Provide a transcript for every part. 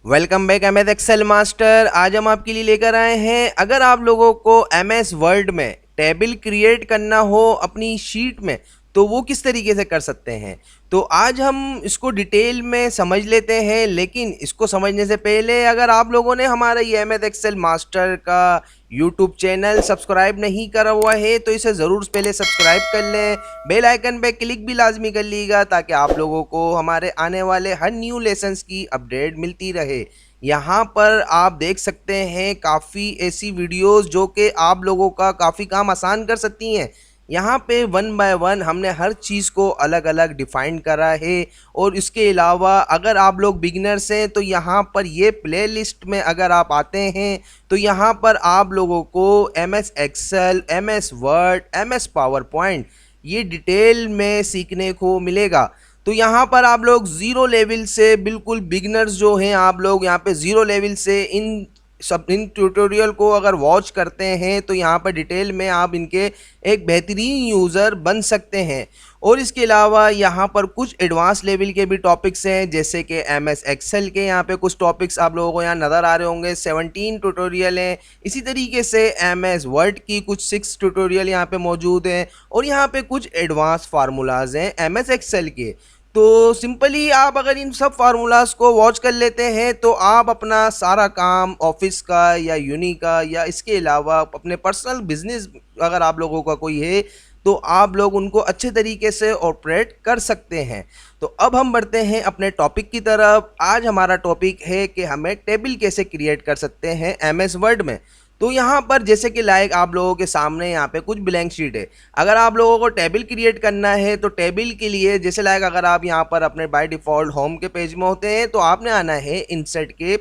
Welcome back MS Excel master. आज हम आपके लिए लेकर आए हैं, अगर आप लोगों को एमएस वर्ड में टेबल क्रिएट करना हो अपनी शीट में तो वो किस तरीके से कर सकते हैं। तो आज हम इसको डिटेल में समझ लेते हैं, लेकिन इसको समझने से पहले अगर आप लोगों ने हमारा ये एमएस एक्सेल मास्टर का यूट्यूब चैनल सब्सक्राइब नहीं करा हुआ है तो इसे ज़रूर पहले सब्सक्राइब कर लें, बेल आइकन पे क्लिक भी लाजमी कर लीजिएगा ताकि आप लोगों को हमारे आने वाले हर न्यू लेसन्स की अपडेट मिलती रहे। यहाँ पर आप देख सकते हैं काफ़ी ऐसी वीडियोस जो कि आप लोगों का काफ़ी काम आसान कर सकती हैं। यहाँ पे वन बाय वन हमने हर चीज़ को अलग अलग डिफ़ाइन करा है। और इसके अलावा अगर आप लोग बिगिनर्स हैं तो यहाँ पर ये प्लेलिस्ट में अगर आप आते हैं तो यहाँ पर आप लोगों को MS Excel, MS Word, MS PowerPoint ये डिटेल में सीखने को मिलेगा। तो यहाँ पर आप लोग ज़ीरो लेवल से, बिल्कुल बिगिनर्स जो हैं आप लोग यहाँ पे ज़ीरो लेवल से इन ट्यूटोरियल को अगर वॉच करते हैं तो यहाँ पर डिटेल में आप इनके एक बेहतरीन यूज़र बन सकते हैं। और इसके अलावा यहाँ पर कुछ एडवांस लेवल के भी टॉपिक्स हैं, जैसे कि एमएस एक्सेल के यहाँ पे कुछ टॉपिक्स आप लोगों को यहाँ नज़र आ रहे होंगे, 17 ट्यूटोरियल हैं। इसी तरीके से एमएस वर्ड की कुछ 6 ट्यूटोरियल यहाँ पे मौजूद हैं और यहाँ पे कुछ एडवांस फार्मूलाज हैं एमएस एक्सेल के। तो सिंपली आप अगर इन सब फार्मूलाज को वॉच कर लेते हैं तो आप अपना सारा काम ऑफिस का या यूनी का या इसके अलावा अपने पर्सनल बिजनेस अगर आप लोगों का कोई है तो आप लोग उनको अच्छे तरीके से ऑपरेट कर सकते हैं। तो अब हम बढ़ते हैं अपने टॉपिक की तरफ। आज हमारा टॉपिक है कि हमें टेबल कैसे क्रिएट कर सकते हैं एमएस वर्ड में। तो यहाँ पर जैसे कि लाइक आप लोगों के सामने यहाँ पे कुछ ब्लैंक शीट है। अगर आप लोगों को टेबल क्रिएट करना है तो टेबल के लिए जैसे लाइक अगर आप यहाँ पर अपने बाय डिफ़ॉल्ट होम के पेज में होते हैं तो आपने आना है इंसर्ट के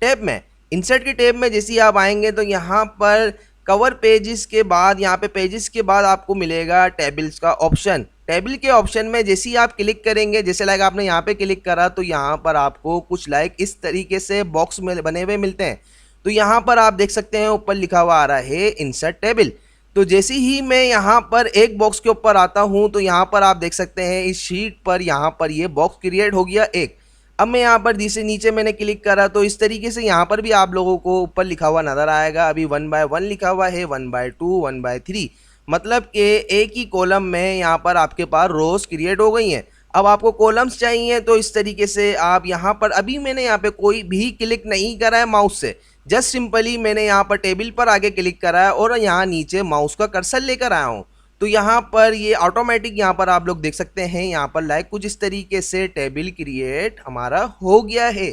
टैब में। इंसर्ट के टैब में जैसे ही आप आएंगे तो यहाँ पर कवर पेजेस के बाद, यहाँ पे पेजेस के बाद आपको मिलेगा टेबल्स का ऑप्शन। टेबल के ऑप्शन में जैसे ही आप क्लिक करेंगे, जैसे लाइक आपने यहाँ पे क्लिक करा तो यहाँ पर आपको कुछ लाइक इस तरीके से बॉक्स में बने हुए मिलते हैं। तो यहाँ पर आप देख सकते हैं ऊपर लिखा हुआ आ रहा है इंसर्ट टेबल। तो जैसे ही मैं यहाँ पर एक बॉक्स के ऊपर आता हूँ तो यहाँ पर आप देख सकते हैं इस शीट पर यहाँ पर ये बॉक्स क्रिएट हो गया एक। अब मैं यहाँ पर जिसे नीचे मैंने क्लिक करा तो इस तरीके से यहाँ पर भी आप लोगों को ऊपर लिखा हुआ नज़र आएगा। अभी 1 बाय 1 लिखा हुआ है, 1 बाय 2, 1 बाय 3, मतलब कि एक ही कॉलम में यहाँ पर आपके पास रोज क्रिएट हो गई हैं। अब आपको कॉलम्स चाहिए तो इस तरीके से आप यहाँ पर, अभी मैंने यहाँ पे कोई भी क्लिक नहीं करा है माउस से, जस्ट सिंपली मैंने यहाँ पर टेबल पर आगे क्लिक करा है और यहाँ नीचे माउस का कर्सर लेकर आया हूँ। तो यहाँ पर ये ऑटोमेटिक यहाँ पर आप लोग देख सकते हैं यहाँ पर लाइक कुछ इस तरीके से टेबल क्रिएट हमारा हो गया है।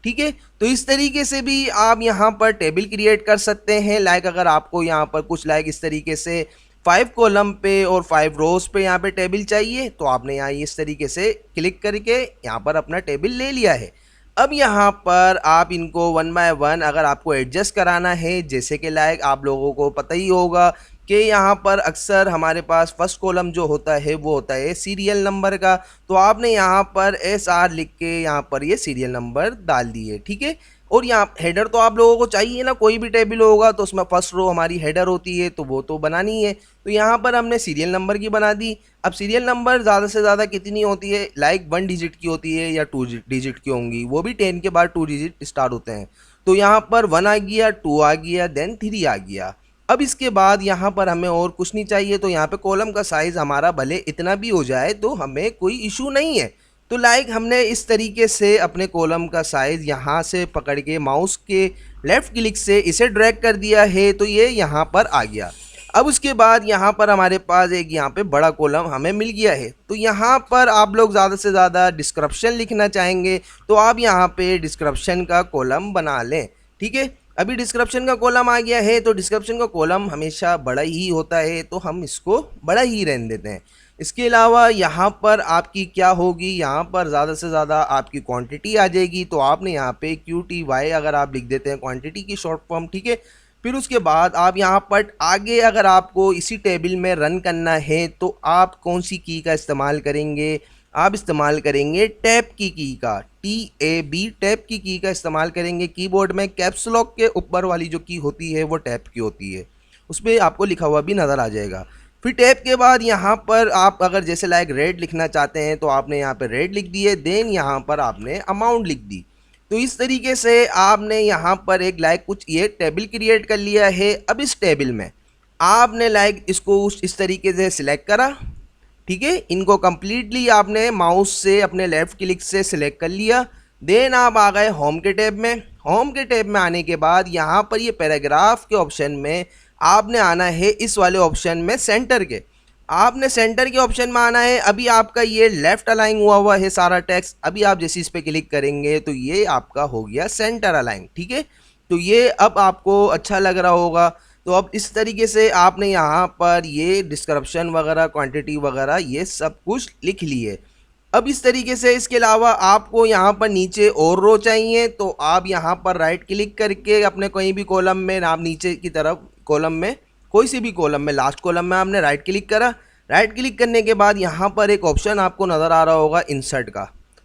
ठीक है, तो इस तरीके से भी आप यहाँ पर टेबल क्रिएट कर सकते हैं। लाइक अगर आपको यहाँ पर कुछ लाइक इस तरीके से 5 कॉलम पे और 5 रोज पे यहाँ पे टेबल चाहिए तो आपने यहाँ इस तरीके से क्लिक करके यहाँ पर अपना टेबल ले लिया है। अब यहाँ पर आप इनको 1 बाय 1 अगर आपको एडजस्ट कराना है, जैसे कि लाइक आप लोगों को पता ही होगा कि यहाँ पर अक्सर हमारे पास फर्स्ट कॉलम जो होता है वो होता है सीरियल नंबर का। तो आपने यहाँ पर SR लिख के यहाँ पर ये सीरियल नंबर डाल दिए। ठीक है, और यहाँ हेडर तो आप लोगों को चाहिए ना, कोई भी टेबल होगा तो उसमें फर्स्ट रो हमारी हेडर होती है तो वो तो बनानी है। तो यहाँ पर हमने सीरियल नंबर की बना दी। अब सीरियल नंबर ज़्यादा से ज़्यादा कितनी होती है, लाइक 1 डिजिट की होती है या 2 डिजिट की होंगी, वो भी 10 के बाद 2 डिजिट स्टार्ट होते हैं। तो यहाँ पर 1 आ गया, 2 आ गया, देन 3 आ गया। अब इसके बाद यहाँ पर हमें और कुछ नहीं चाहिए। तो यहाँ पे कॉलम का साइज़ हमारा भले इतना भी हो जाए तो हमें कोई इशू नहीं है। तो लाइक हमने इस तरीके से अपने कॉलम का साइज़ यहाँ से पकड़ के माउस के लेफ़्ट क्लिक से इसे ड्रैग कर दिया है तो ये यहाँ पर आ गया। अब उसके बाद यहाँ पर हमारे पास एक यहाँ पे बड़ा कॉलम हमें मिल गया है। तो यहाँ पर आप लोग ज़्यादा से ज़्यादा डिस्क्रिप्शन लिखना चाहेंगे तो आप यहाँ पे डिस्क्रिप्शन का कॉलम बना लें। ठीक है, अभी डिस्क्रिप्शन का कॉलम आ गया है तो डिस्क्रिप्शन का कॉलम हमेशा बड़ा ही होता है तो हम इसको बड़ा ही रहने देते हैं। इसके अलावा यहाँ पर आपकी क्या होगी, यहाँ पर ज़्यादा से ज़्यादा आपकी क्वांटिटी आ जाएगी। तो आपने यहाँ पे QTY अगर आप लिख देते हैं क्वांटिटी की शॉर्ट फॉर्म। ठीक है, फिर उसके बाद आप यहाँ पर आगे अगर आपको इसी टेबल में रन करना है तो आप कौन सी की का इस्तेमाल करेंगे, आप इस्तेमाल करेंगे टैब की का, TAB टैब की का इस्तेमाल करेंगे। कीबोर्ड में कैप्स लॉक के ऊपर वाली जो की होती है वो टैब की होती है, उस पर आपको लिखा हुआ भी नज़र आ जाएगा। फिर टैब के बाद यहाँ पर आप अगर जैसे लाइक रेट लिखना चाहते हैं तो आपने यहाँ पे रेट लिख दिए, देन यहाँ पर आपने अमाउंट लिख दी। तो इस तरीके से आपने यहाँ पर एक लाइक कुछ ये टेबल क्रिएट कर लिया है। अब इस टेबल में आपने लाइक इसको इस तरीके से सिलेक्ट करा, ठीक है। इनको कंप्लीटली आपने माउस से अपने लेफ़्ट क्लिक से सिलेक्ट कर लिया। देन आप आ गए होम के टैब में। होम के टैब में आने के बाद यहाँ पर ये पैराग्राफ के ऑप्शन में आपने आना है, इस वाले ऑप्शन में सेंटर के, आपने सेंटर के ऑप्शन में आना है। अभी आपका ये लेफ़्ट अलाइन हुआ है सारा टेक्स्ट। अभी आप जैसे इस पर क्लिक करेंगे तो ये आपका हो गया सेंटर अलाइन, ठीक है। तो ये अब आपको अच्छा लग रहा होगा। तो अब इस तरीके से आपने यहाँ पर ये डिस्क्रिप्शन वगैरह, क्वांटिटी वगैरह ये सब कुछ लिख लिए। अब इस तरीके से इसके अलावा आपको यहाँ पर नीचे और रो चाहिए, तो आप यहाँ पर राइट क्लिक करके अपने कोई भी कॉलम में, आप नीचे की तरफ कॉलम में, कोई सी भी कॉलम में, लास्ट कॉलम में आपने राइट क्लिक करा। राइट क्लिक करने के बाद यहाँ पर एक ऑप्शन आपको नज़र आ रहा होगा इंसर्ट का।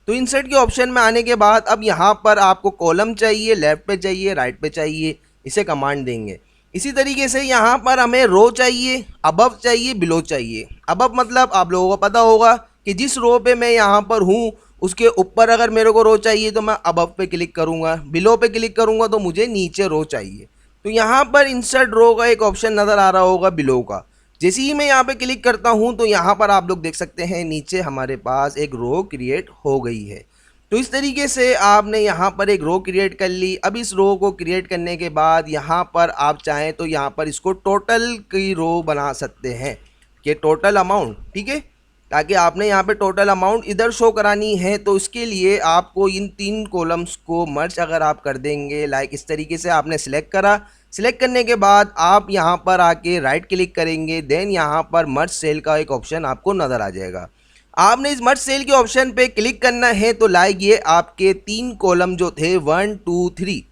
तो इंसर्ट के ऑप्शन में आने के बाद अब यहाँ पर आपको कॉलम चाहिए, लेफ्ट पे चाहिए, राइट पे चाहिए, इसे कमांड देंगे। इसी तरीके से यहाँ पर हमें रो चाहिए, अबव चाहिए, बिलो चाहिए। अबव मतलब आप लोगों को पता होगा कि जिस रो पे मैं यहाँ पर हूँ उसके ऊपर अगर मेरे को रो चाहिए तो मैं अबव पे क्लिक करूँगा, बिलो पे क्लिक करूँगा तो मुझे नीचे रो चाहिए। तो यहाँ पर इंसर्ट रो का एक ऑप्शन नज़र आ रहा होगा बिलो का। जैसे ही मैं यहाँ पे क्लिक करता हूँ तो यहाँ पर आप लोग देख सकते हैं नीचे हमारे पास एक रो क्रिएट हो गई है। तो इस तरीके से आपने यहाँ पर एक रो क्रिएट कर ली। अब इस रो को क्रिएट करने के बाद यहाँ पर आप चाहें तो यहाँ पर इसको टोटल की रो बना सकते हैं कि टोटल अमाउंट, ठीक है। ताकि आपने यहाँ पे टोटल अमाउंट इधर शो करानी है तो इसके लिए आपको इन 3 कॉलम्स को मर्ज अगर आप कर देंगे, लाइक इस तरीके से आपने सिलेक्ट करा। सिलेक्ट करने के बाद आप यहाँ पर आके राइट क्लिक करेंगे, देन यहाँ पर मर्ज सेल का एक ऑप्शन आपको नज़र आ जाएगा। आपने इस मर्ज सेल के ऑप्शन पे क्लिक करना है तो लाइक ये आपके 3 कॉलम जो थे 1 2 3,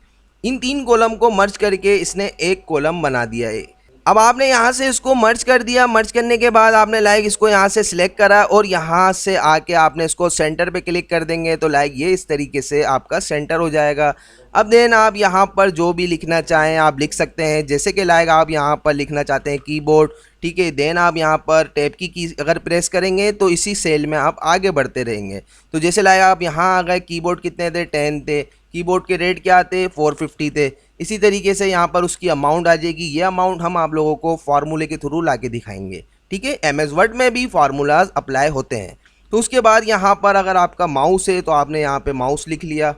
इन 3 कॉलम को मर्ज करके इसने एक कॉलम बना दिया है। अब आपने यहाँ से इसको मर्ज कर दिया। मर्ज करने के बाद आपने लाइक इसको यहाँ से सिलेक्ट करा और यहाँ से आके आपने इसको सेंटर पे क्लिक कर देंगे तो लाइक ये इस तरीके से आपका सेंटर हो जाएगा। अब देन आप यहाँ पर जो भी लिखना चाहें आप लिख सकते हैं, जैसे कि लाइक आप यहाँ पर लिखना चाहते हैं कीबोर्ड, ठीक है। देन आप यहाँ पर टैब की अगर प्रेस करेंगे तो इसी सेल में आप आगे बढ़ते रहेंगे। तो जैसे लाइक आप यहाँ आ गए, कीबोर्ड कितने थे, 10 थे, कीबोर्ड के रेट क्या थे, 450 थे। इसी तरीके से यहाँ पर उसकी अमाउंट आ जाएगी। ये अमाउंट हम आप लोगों को फार्मूले के थ्रू ला के दिखाएंगे, ठीक है। एमएस वर्ड में भी फार्मूलाज अप्लाई होते हैं। तो उसके बाद यहाँ पर अगर आपका माउस है तो आपने यहाँ पे माउस लिख लिया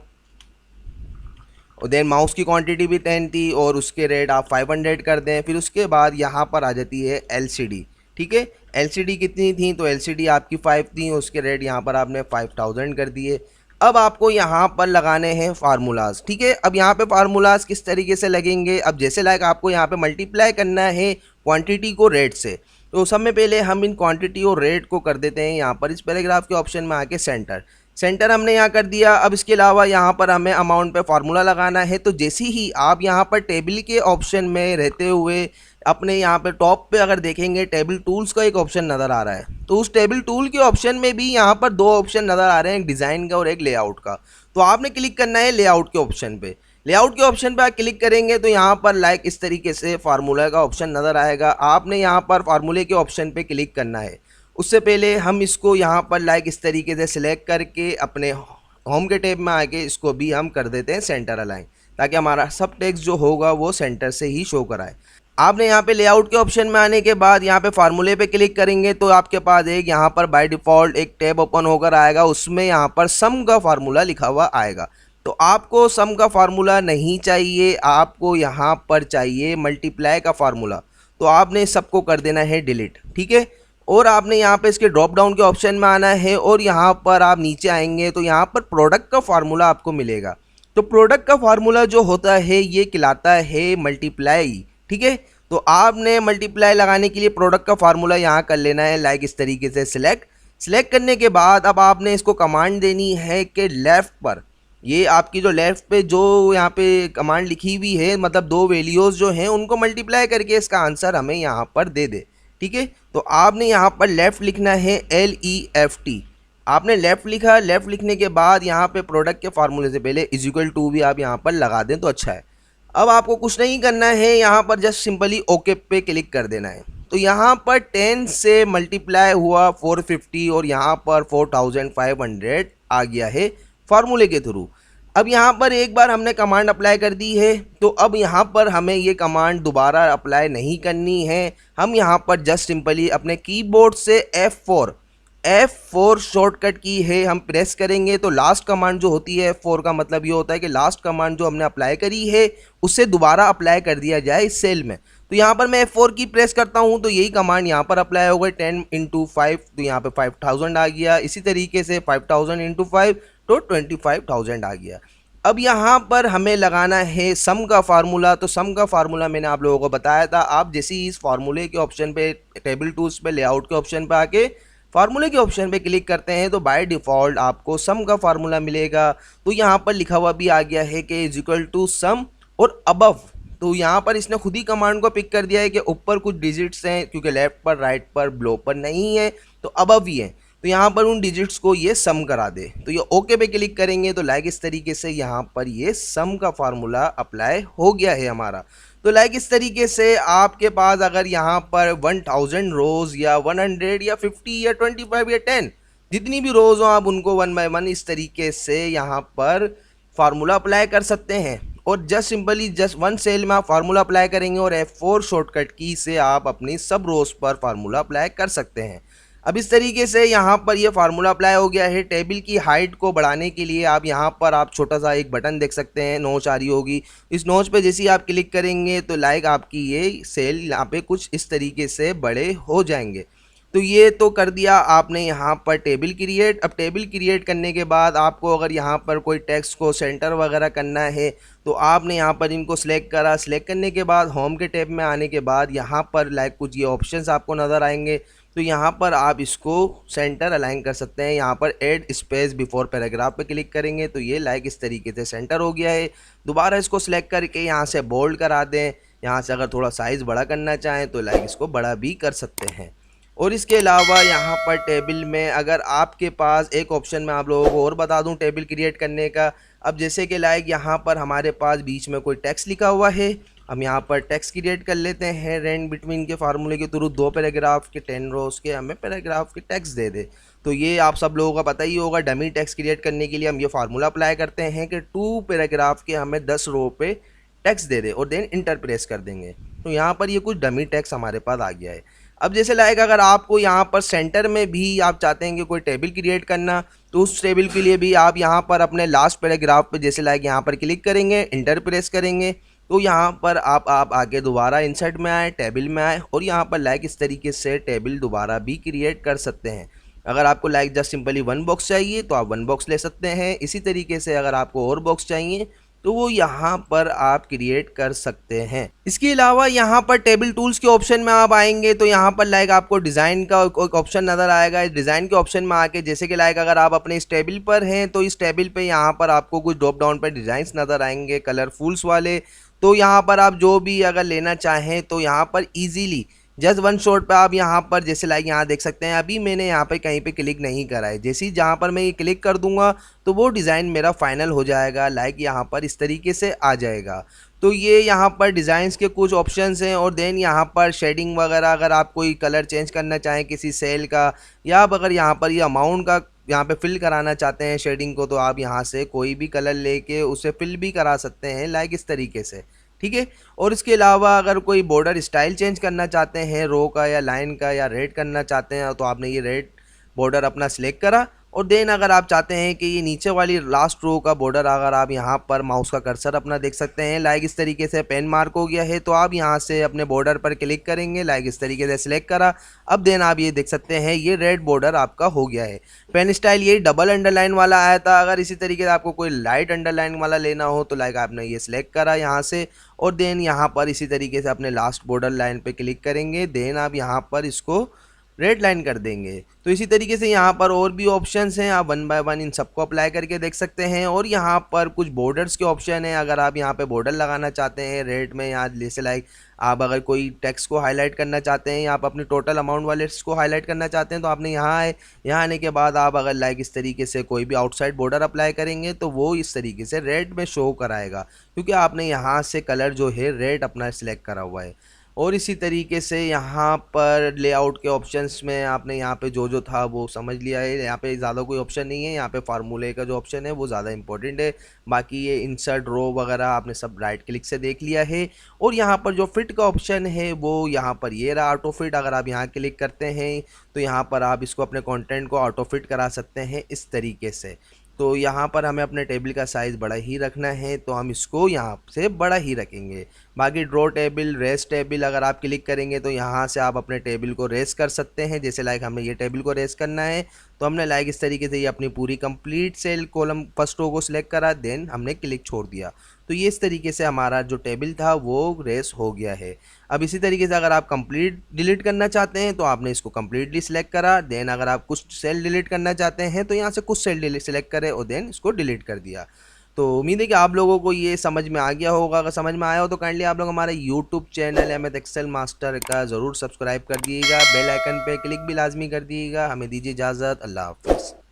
और देन माउस की क्वांटिटी भी 10 थी और उसके रेट आप 500 कर दें। फिर उसके बाद यहाँ पर आ जाती है एलसीडी, ठीक है। एलसीडी कितनी थी तो एलसीडी आपकी 5 थी, उसके रेट यहाँ पर आपने 5000 कर दिए। अब आपको यहाँ पर लगाने हैं फार्मूलाज, ठीक है। अब यहाँ पे फार्मूलाज किस तरीके से लगेंगे, अब जैसे लाइक आपको यहाँ पे मल्टीप्लाई करना है क्वांटिटी को रेट से, तो सब में पहले हम इन क्वांटिटी और रेट को कर देते हैं यहाँ पर इस पैराग्राफ के ऑप्शन में आके सेंटर। सेंटर हमने यहाँ कर दिया। अब इसके अलावा यहाँ पर हमें अमाउंट पे फार्मूला लगाना है। तो जैसे ही आप यहाँ पर टेबल के ऑप्शन में रहते हुए अपने यहाँ पे टॉप पे अगर देखेंगे टेबल टूल्स का एक ऑप्शन नज़र आ रहा है, तो उस टेबल टूल के ऑप्शन में भी यहाँ पर 2 ऑप्शन नज़र आ रहे हैं, एक डिज़ाइन का और एक लेआउट का। तो आपने क्लिक करना है लेआउट के ऑप्शन पे। लेआउट के ऑप्शन पे आप क्लिक करेंगे तो यहाँ पर लाइक इस तरीके से फार्मूला का ऑप्शन नज़र आएगा। आपने यहाँ पर फार्मूले के ऑप्शन पे क्लिक करना है। उससे पहले हम इसको यहाँ पर लाइक इस तरीके से सिलेक्ट करके अपने होम के टैब में आके इसको भी हम कर देते हैं सेंटर अलाइन, ताकि हमारा सब टेक्स्ट जो होगा वो सेंटर से ही शो कराए। आपने यहाँ पे लेआउट के ऑप्शन में आने के बाद यहाँ पे फार्मूले पे क्लिक करेंगे तो आपके पास एक यहाँ पर बाय डिफ़ॉल्ट एक टैब ओपन होकर आएगा, उसमें यहाँ पर सम का फार्मूला लिखा हुआ आएगा। तो आपको सम का फार्मूला नहीं चाहिए, आपको यहाँ पर चाहिए मल्टीप्लाई का फार्मूला। तो आपने सबको कर देना है डिलीट, ठीक है। और आपने यहाँ पे इसके ड्रॉप डाउन के ऑप्शन में आना है और यहाँ पर आप नीचे आएंगे तो यहाँ पर प्रोडक्ट का फार्मूला आपको मिलेगा। तो प्रोडक्ट का फार्मूला जो होता है ये कहलाता है मल्टीप्लाई, ठीक है। तो आपने मल्टीप्लाई लगाने के लिए प्रोडक्ट का फार्मूला यहाँ कर लेना है, लाइक इस तरीके से सिलेक्ट करने के बाद अब आपने इसको कमांड देनी है कि लेफ़्ट पर, ये आपकी जो लेफ़्ट पे जो यहाँ पे कमांड लिखी हुई है, मतलब 2 वैल्यूज़ जो हैं उनको मल्टीप्लाई करके इसका आंसर हमें यहाँ पर दे दे, ठीक है। तो आपने यहाँ पर लेफ़्ट लिखना है LEFT। आपने लेफ़्ट लिखा, लेफ़्ट लिखने के बाद यहाँ पे प्रोडक्ट के फार्मूले से पहले इज इक्वल टू भी आप यहाँ पर लगा दें तो अच्छा है। अब आपको कुछ नहीं करना है, यहाँ पर जस्ट सिंपली ओके पे क्लिक कर देना है। तो यहाँ पर 10 से मल्टीप्लाई हुआ 450 और यहाँ पर 4500 आ गया है फार्मूले के थ्रू। अब यहाँ पर एक बार हमने कमांड अप्लाई कर दी है, तो अब यहाँ पर हमें ये कमांड दोबारा अप्लाई नहीं करनी है। हम यहाँ पर जस्ट सिंपली अपने कीबोर्ड से F4 शॉर्टकट की है हम प्रेस करेंगे, तो लास्ट कमांड जो होती है F4 का मतलब ये होता है कि लास्ट कमांड जो हमने अप्लाई करी है उसे दोबारा अप्लाई कर दिया जाए इस सेल में। तो यहाँ पर मैं F4 की प्रेस करता हूँ तो यही कमांड यहाँ पर अप्लाई हो गई 10 × 5, तो यहाँ पे 5000 आ गया। इसी तरीके से 5000 × 5 तो 25000 आ गया। अब यहाँ पर हमें लगाना है सम का फार्मूला। तो सम का फार्मूला मैंने आप लोगों को बताया था, आप जैसे ही इस फार्मूले के ऑप्शन पे, टेबल टूल्स पे, लेआउट के ऑप्शन पे आके फार्मूले के ऑप्शन पे क्लिक करते हैं तो बाय डिफ़ॉल्ट आपको सम का फार्मूला मिलेगा। तो यहाँ पर लिखा हुआ भी आ गया है कि इज इक्वल टू सम और अबव। तो यहाँ पर इसने खुद ही कमांड को पिक कर दिया है कि ऊपर कुछ डिजिट्स हैं, क्योंकि लेफ्ट पर, राइट पर, बिलो पर नहीं है, तो अबव ही है, तो यहाँ पर उन डिजिट्स को ये सम करा दे। तो ये ओके पे क्लिक करेंगे तो लाइक इस तरीके से यहाँ पर ये सम का फार्मूला अप्लाई हो गया है हमारा। तो लाइक इस तरीके से आपके पास अगर यहाँ पर 1000 रोज़ या 100 या 50 या 25 या 10 जितनी भी रोज़ हो, आप उनको 1 बाय 1 इस तरीके से यहाँ पर फार्मूला अप्लाई कर सकते हैं। और just simply just one cell में आप फार्मूला अप्लाई करेंगे और F4 शॉर्टकट की से आप अपनी सब रोज़ पर फार्मूला अप्लाई कर सकते हैं। अब इस तरीके से यहाँ पर ये फार्मूला अप्लाई हो गया है। टेबल की हाइट को बढ़ाने के लिए आप यहाँ पर आप छोटा सा एक बटन देख सकते हैं, नोच आ रही होगी। इस नोच पे जैसे ही आप क्लिक करेंगे तो लाइक आपकी ये सेल यहाँ पे कुछ इस तरीके से बड़े हो जाएंगे। तो ये तो कर दिया आपने यहाँ पर टेबल क्रिएट। अब टेबल क्रिएट करने के बाद आपको अगर यहाँ पर कोई टेक्स्ट को सेंटर वगैरह करना है तो आपने यहाँ पर इनको सिलेक्ट करा। सिलेक्ट करने के बाद होम के टैब में आने के बाद यहाँ पर लाइक कुछ ये ऑप्शंस आपको नज़र आएंगे, तो यहाँ पर आप इसको सेंटर अलाइन कर सकते हैं। यहाँ पर ऐड स्पेस बिफोर पैराग्राफ पे क्लिक करेंगे तो ये लाइक इस तरीके से सेंटर हो गया है। दोबारा इसको सिलेक्ट करके यहाँ से बोल्ड करा दें। यहाँ से अगर थोड़ा साइज़ बड़ा करना चाहें तो लाइक इसको बड़ा भी कर सकते हैं। और इसके अलावा यहाँ पर टेबल में अगर आपके पास एक ऑप्शन में आप लोगों को और बता दूँ टेबल क्रिएट करने का। अब जैसे कि लाइक यहाँ पर हमारे पास बीच में कोई टेक्स्ट लिखा हुआ है, हम यहाँ पर टेक्स्ट क्रिएट कर लेते हैं। रेंड बिटवीन के फार्मूले के थ्रू 2 पैराग्राफ के 10 रोज़ के हमें पैराग्राफ के टेक्स्ट दे दे। तो ये आप सब लोगों का पता ही होगा, डमी टेक्स्ट क्रिएट करने के लिए हम ये फार्मूला अप्लाई करते हैं कि 2 पैराग्राफ के हमें 10 रो पे टेक्स्ट दे दे और देन इंटर प्रेस कर देंगे। तो यहाँ पर ये कुछ डमी टेक्स्ट हमारे पास आ गया है। अब जैसे लाइक अगर आपको यहाँ पर सेंटर में भी आप चाहते हैं कि कोई टेबल क्रिएट करना, तो उस टेबल के लिए भी आप यहाँ पर अपने लास्ट पैराग्राफ पे जैसे लाइक यहाँ पर क्लिक करेंगे, इंटर प्रेस करेंगे, तो यहाँ पर आप आगे दोबारा इंसर्ट में आए, टेबल में आए और यहाँ पर लाइक इस तरीके से टेबल दोबारा भी क्रिएट कर सकते हैं। अगर आपको लाइक जस्ट सिंपली 1 बॉक्स चाहिए तो आप 1 बॉक्स ले सकते हैं। इसी तरीके से अगर आपको और बॉक्स चाहिए तो वो यहाँ पर आप क्रिएट कर सकते हैं। इसके अलावा यहाँ पर टेबल टूल्स के ऑप्शन में आप आएंगे तो यहाँ पर लाइक आपको डिज़ाइन का एक ऑप्शन नज़र आएगा। इस डिज़ाइन के ऑप्शन में आके जैसे कि लाइक अगर आप अपने इस टेबल पर हैं तो इस टेबल पे यहाँ पर आपको कुछ ड्रॉप डाउन पर डिज़ाइंस नज़र आएंगे कलरफुल्स वाले। तो यहाँ पर आप जो भी अगर लेना चाहें तो यहाँ पर ईजीली जस्ट वन शॉट पे आप यहाँ पर जैसे लाइक यहाँ देख सकते हैं। अभी मैंने यहाँ पे कहीं पे क्लिक नहीं करा है, जैसे ही जहाँ पर मैं ये क्लिक कर दूंगा तो वो डिज़ाइन मेरा फाइनल हो जाएगा। लाइक यहाँ पर इस तरीके से आ जाएगा। तो ये यहाँ पर डिज़ाइंस के कुछ ऑप्शंस हैं और देन यहाँ पर शेडिंग वगैरह अगर आप कोई कलर चेंज करना चाहें किसी सेल का, या आप अगर यहाँ पर ये अमाउंट का यहाँ पे फिल कराना चाहते हैं शेडिंग को, तो आप यहाँ से कोई भी कलर लेके उसे फिल भी करा सकते हैं लाइक इस तरीके से, ठीक है। और इसके अलावा अगर कोई बॉर्डर स्टाइल चेंज करना चाहते हैं रो का या लाइन का या रेड करना चाहते हैं तो आपने ये रेड बॉर्डर अपना सिलेक्ट करा। और देन अगर आप चाहते हैं कि ये नीचे वाली लास्ट रो का बॉर्डर अगर आप यहाँ पर माउस का कर्सर अपना देख सकते हैं लाइक इस तरीके से पेन मार्क हो गया है, तो आप यहाँ से अपने बॉर्डर पर क्लिक करेंगे, लाइक इस तरीके से सिलेक्ट करा। अब देन आप ये देख सकते हैं ये रेड बॉर्डर आपका हो गया है। पेन स्टाइल ये डबल अंडरलाइन वाला आया था। अगर इसी तरीके से आपको कोई लाइट अंडरलाइन वाला लेना हो तो लाइक आपने ये सिलेक्ट करा यहाँ से और देन यहाँ पर इसी तरीके से अपने लास्ट बॉर्डर लाइन पे क्लिक करेंगे, देन आप यहाँ पर इसको रेड लाइन कर देंगे। तो इसी तरीके से यहाँ पर और भी ऑप्शंस हैं, आप 1 बाय 1 इन सबको अप्लाई करके देख सकते हैं। और यहाँ पर कुछ बॉर्डर्स के ऑप्शन हैं, अगर आप यहाँ पे बॉर्डर लगाना चाहते हैं रेड में, यहाँ जैसे लाइक आप अगर कोई टेक्स्ट को हाईलाइट करना चाहते हैं या आप अपनी टोटल अमाउंट वाले को हाईलाइट करना चाहते हैं तो आपने यहाँ आए, यहाँ आने के बाद आप अगर लाइक इस तरीके से कोई भी आउटसाइड बॉर्डर अप्लाई करेंगे तो वो इस तरीके से रेड में शो कराएगा, क्योंकि आपने यहाँ से कलर जो है रेड अपना सिलेक्ट करा हुआ है। और इसी तरीके से यहाँ पर लेआउट के ऑप्शंस में आपने यहाँ पे जो जो था वो समझ लिया है। यहाँ पे ज़्यादा कोई ऑप्शन नहीं है, यहाँ पे फार्मूले का जो ऑप्शन है वो ज़्यादा इंपॉर्टेंट है। बाकी ये इंसर्ट रो वगैरह आपने सब राइट क्लिक से देख लिया है। और यहाँ पर जो फिट का ऑप्शन है वो यहाँ पर ये रहा, ऑटो फिट। अगर आप यहाँ क्लिक करते हैं तो यहाँ पर आप इसको अपने कंटेंट को ऑटो फिट करा सकते हैं इस तरीके से। तो यहाँ पर हमें अपने टेबल का साइज़ बड़ा ही रखना है, तो हम इसको यहाँ से बड़ा ही रखेंगे। बाकी ड्रॉ टेबल, रेस टेबल अगर आप क्लिक करेंगे तो यहाँ से आप अपने टेबल को रेस कर सकते हैं। जैसे लाइक हमें ये टेबल को रेस करना है तो हमने लाइक इस तरीके से ये अपनी पूरी complete cell column first row को सिलेक्ट करा, देन हमने क्लिक छोड़ दिया। तो ये इस तरीके से हमारा जो टेबल था वो रेस हो गया है। अब इसी तरीके से अगर आप कंप्लीट डिलीट करना चाहते हैं तो आपने इसको कंप्लीटली सिलेक्ट करा, देन अगर आप कुछ सेल डिलीट करना चाहते हैं तो यहाँ से कुछ सेल डिलीट सिलेक्ट करें और देन इसको डिलीट कर दिया। तो उम्मीद है कि आप लोगों को ये समझ में आ गया होगा। अगर समझ में आया हो तो काइंडली आप लोग हमारे YouTube channel MS Excel master का ज़रूर सब्सक्राइब कर दिएगा, बेल आइकन पे क्लिक भी लाजमी कर दिएगा। हमें दीजिए इजाज़त, अल्लाह हाफ़िज़।